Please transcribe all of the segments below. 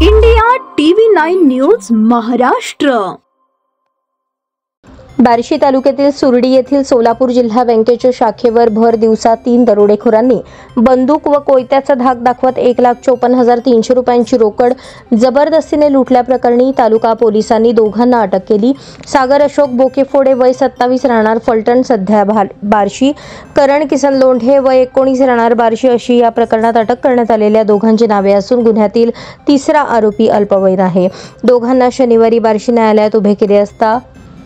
India TV 9 news Maharashtra. Barshi तालुक्यातील सुरडी येथील सोलापूर जिल्हा बँकेच्या शाखेवर भर दिवसा 3 दरोडेखोरांनी बंदूक व कोयत्याचा धाक दाखवत 1,54,300 रुपयांची रोकड जबरदस्तीने लुटल्याप्रकरणी तालुका पोलिसांनी दोघांना अटक केली। सागर अशोक बोकेफोडे वय 27 राहणार फलटण सध्या बार्शी, करण किसन लोंढे वय 19 राहणार बार्शी अशी या प्रकरणात अटक करण्यात आलेल्या दोघांची नावे असून गुन्ह्यातील तिसरा आरोपी अल्पवयीन आहे। दोघांना शनिवारी बार्शी न्यायालयात उभे केले असता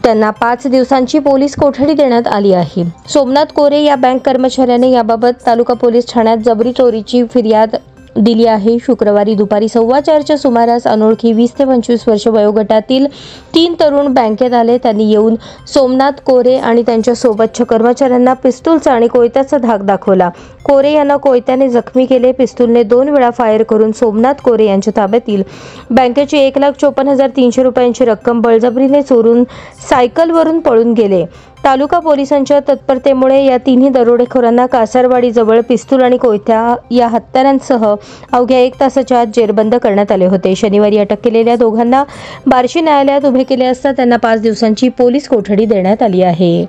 त्यांना 5 दिवसांची पोलीस कोठडी देण्यात आली आहे। सोमनाथ कोरे या बँक कर्मचाऱ्याने याबाबत तालुका पोलीस ठाण्यात जबरी चोरीची फिर्याद दिली आहे। शुक्रवारी दुपारी 4:15च्या सुमारास अनोळखी 20 ते 25 वर्ष वयोगटातील 3 तरुण बँकेत आले। त्यांनी येऊन सोमनाथ कोरे आणि त्यांच्या सोबतच्या कर्मचाऱ्यांना पिस्तूलचा आणि कोयत्याचा धाक दाखवला। कोरे यांना कोयत्याने जखमी केले। पिस्तूलने 2 वेळा फायर करून सोमनाथ कोरे यांच्या ताब्यातील बँकेची 1,54,300 रुपयांची रक्कम बळजबरीने चोरून सायकलवरून पळून गेले। तालुका पोलिसांच्या तत्परतेमुळे या तिन्ही दरोडेखोरांना कासारवाडी जवळ पिस्तूल आणि कोयत्या या हत्यारांसह अवघ्या 1 तासाच्या आत जेरबंद करण्यात आले होते। शनिवारी अटक केलेल्या दोघांना बार्शी न्यायालयात उभे केले असता त्यांना 5 दिवसांची पोलीस कोठडी देण्यात आली आहे।